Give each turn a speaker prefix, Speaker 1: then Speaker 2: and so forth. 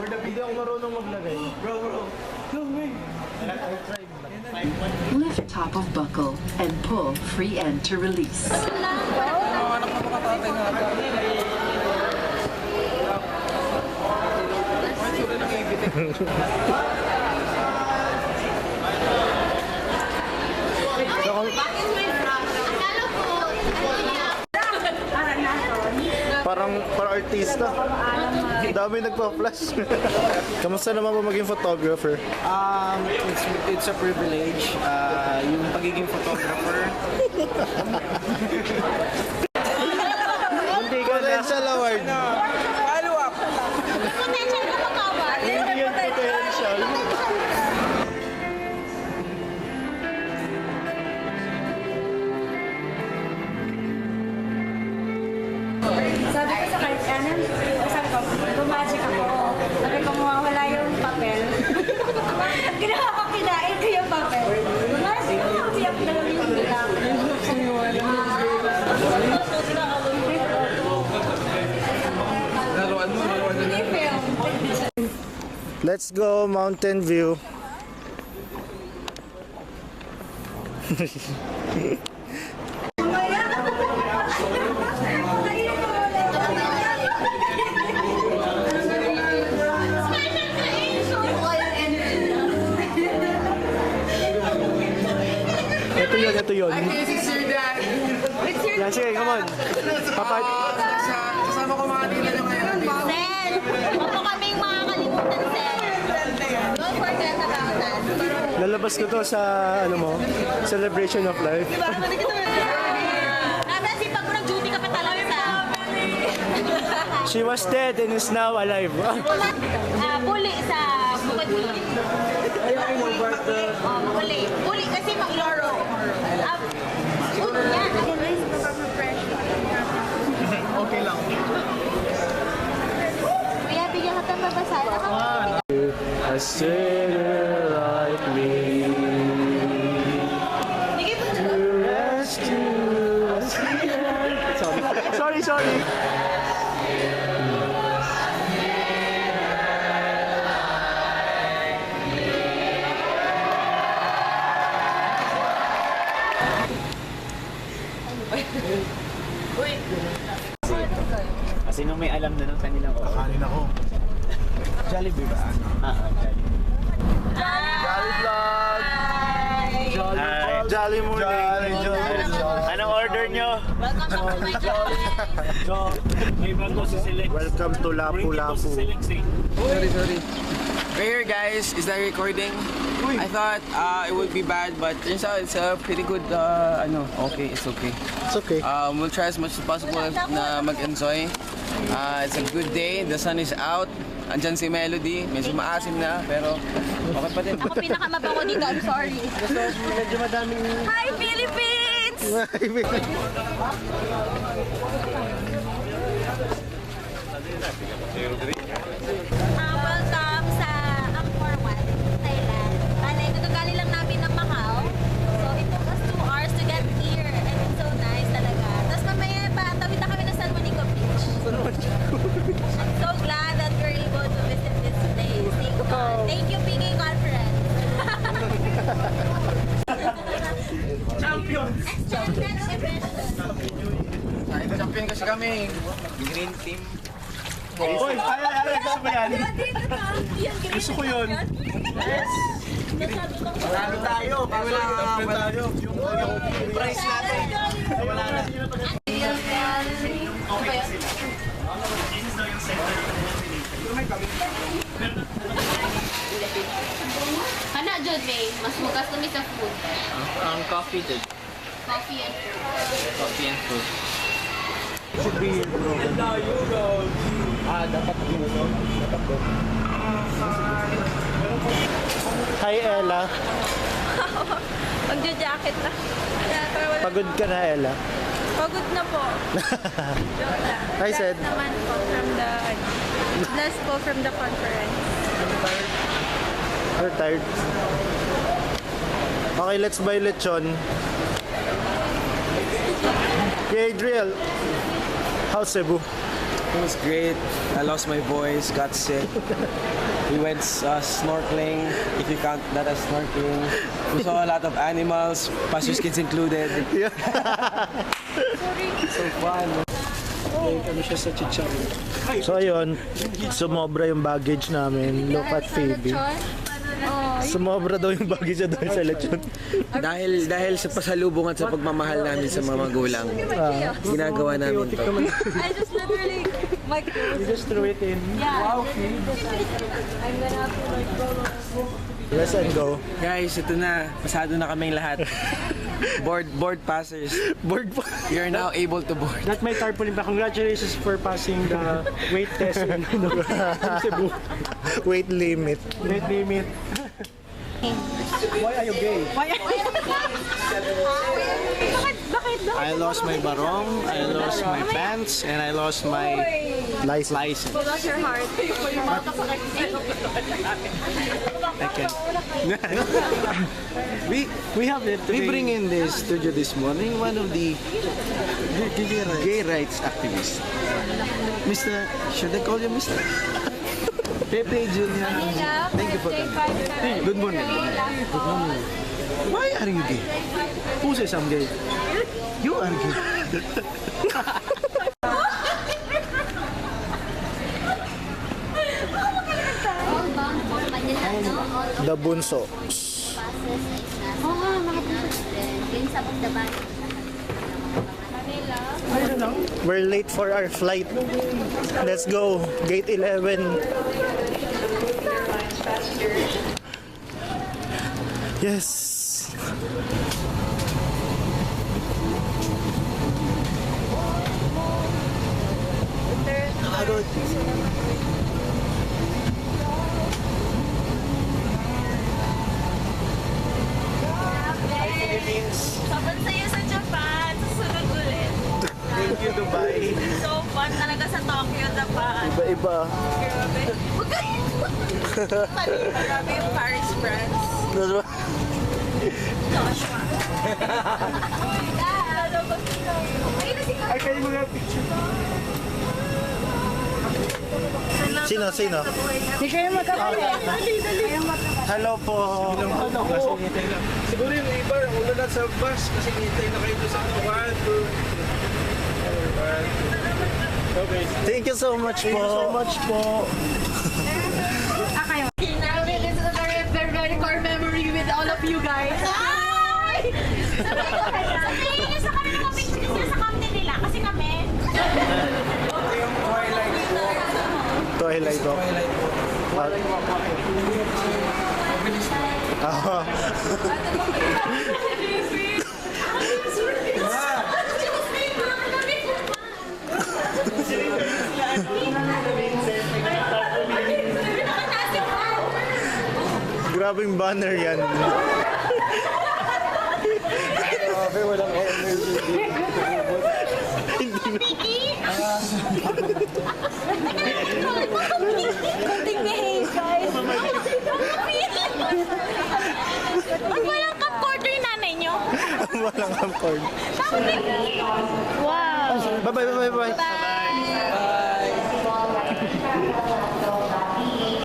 Speaker 1: Hindi ako marunong maglagay. Bro. No way.
Speaker 2: Lift top of buckle and pull free end to release.
Speaker 3: Anak mo makatatay nga ata. Mansura ng ibitin.
Speaker 1: Parang artista. Dami nagpa-flash. Kamusta naman ba maging photographer?
Speaker 3: It's a privilege. Yung pagiging photographer.
Speaker 1: Hindi ka potential award.
Speaker 3: Follow up.
Speaker 4: Potential na makawal.
Speaker 1: Hindi yan potential.
Speaker 4: Sabi ko sa kahit kanan, sabi ko, magic ako. Sabi ko, mawawala yung papel. Ginawa ko, kinain ko yung papel. Magic ako, umiyak na lang yung bilang.
Speaker 3: Laruan mo.
Speaker 4: Hindi film.
Speaker 1: Let's go Mountain View. Ito yun. Yan, sige, come on.
Speaker 3: Kasama ko mga tila nyo ngayon.
Speaker 4: Sen, huwag mo kaming makakalimutan, Sen. Don't forget about that.
Speaker 1: Lalabas ko to sa, celebration of life.
Speaker 4: Sipag mo nag-duty ka pa talaga sa...
Speaker 1: She was dead and is now alive.
Speaker 4: Puli sa Bukod-Bukod. Puli. Puli kasi mag-loro. Yan.
Speaker 3: Okay lang.
Speaker 4: Kuya, bigyan ka ng babasahin.
Speaker 1: A sinner like me. To rescue us. Sorry.
Speaker 5: Sino may alam na ng kanilang oras?
Speaker 1: Kanin ako.
Speaker 3: Jollibee ba?
Speaker 5: Jollibee.
Speaker 1: Jolly Vlog! Jolly morning!
Speaker 5: Anong order nyo?
Speaker 4: Welcome to my Jolly.
Speaker 5: May bago si Select.
Speaker 1: Welcome to Lapu-Lapu.
Speaker 3: Sorry. We're here guys, is that recording? I thought it would be bad, but turns out it's a pretty good, okay, it's okay.
Speaker 1: It's okay.
Speaker 3: We'll try as much as possible na mag-enjoy. It's a good day, the sun is out. Andyan si Melody, medyo maasim na, pero okay pa din.
Speaker 4: Ako pinakamabango dito, I'm sorry.
Speaker 1: Medyo madaming...
Speaker 4: Hi, Philippines! Welcome sa Angkor Wat, Thailand. Bale, kagagali lang namin ng Macau. So, it took us 2 hours to get here. And it's so nice talaga. Tapos mamaya pa, tawid na kami ng San Juanico Beach. I'm so glad that we're able to visit this place. Thank you, PK Conference.
Speaker 5: Champions!
Speaker 4: Extended event.
Speaker 3: Champion kasi kami, green team.
Speaker 1: Uy! Gusto mo yan? Gusto ko yun.
Speaker 3: Marami tayo, wala tayo. Yung price natin, wala na.
Speaker 4: Hana, Jod, May. Mas mugas kami sa food.
Speaker 5: Ang coffee dun.
Speaker 4: Coffee and food.
Speaker 5: Coffee and food.
Speaker 1: Should be here, bro.
Speaker 3: Dapat ginulo.
Speaker 1: Hi, Ella.
Speaker 4: Magja-jacket na.
Speaker 1: Pagod ka na, Ella.
Speaker 4: Pagod na po. Joke lang.
Speaker 1: Hi, Sed.
Speaker 4: Naman po from the, last po from the conference.
Speaker 1: We're tired. Okay, let's buy lechon. Hey, Adriel. How's Cebu?
Speaker 3: It was great. I lost my voice, got sick. We went snorkeling, if you count that as snorkeling. We saw a lot of animals, Pastor's kids included. So fun.
Speaker 1: So ayun, sumobra yung baggage namin. Look at Phoebe. Sumobra daw yung baggage niya dahil sa lechon.
Speaker 3: dahil sa pasalubong at sa pagmamahal namin sa mga magulang, ginagawa namin to.
Speaker 4: I just literally, my clothes.
Speaker 1: You just threw it in.
Speaker 4: Yeah. I'm gonna have to like go.
Speaker 1: Yes and go.
Speaker 3: Guys, ito na. Pasado na kaming lahat. Board passers.
Speaker 1: Board pa.
Speaker 3: You're now able to board.
Speaker 6: Not my tarpaulin pa. Congratulations for passing the weight test in Cebu.
Speaker 1: Weight limit.
Speaker 6: Weight limit. Why are you gay?
Speaker 4: Bakit?
Speaker 5: I lost my barong, I lost my pants, and I lost my license.
Speaker 4: Lost your heart.
Speaker 5: We have it. We bring in the studio this morning one of the gay rights activists. Mr. Should I call you Mr.? Pepe Junior. Thank you for coming. Good morning. Good morning. Why are you gay?
Speaker 6: Who says I'm gay?
Speaker 5: You are gay.
Speaker 1: The bunso.
Speaker 4: Oo nga, mga puso din. Yung sa pagdaban.
Speaker 1: We're late for our flight. Let's go. Gate 11. Yes.
Speaker 4: Sobrang saya sa Japan. Susunod ulit.
Speaker 1: Thank you, Dubai.
Speaker 4: So fun talaga sa Tokyo, Japan.
Speaker 1: Iba-iba.
Speaker 4: Grabe. Huwag kayo. Grabe yung Paris, France. Joshua.
Speaker 6: Ay, kayo mga picture.
Speaker 1: Sino?
Speaker 4: Hindi kayo magkakaya.
Speaker 1: Hello po.
Speaker 6: Siguro yung iba, ulo na sa bus kasi hintay na kayo doon sa kuwan. Okay.
Speaker 1: Thank you so much po.
Speaker 4: This is a very core memory with all of you guys. Ay! Sabihin niyo sa kami kung picture niyo sa company nila kasi kami.
Speaker 1: Twilight Walk. Grabing banner yan. Grabe, walang energy.
Speaker 4: Konting behave, guys. Pag walang cup quarter yung nanay nyo.
Speaker 1: Walang camcord.
Speaker 4: Wow.
Speaker 1: Bye-bye.
Speaker 4: Bye.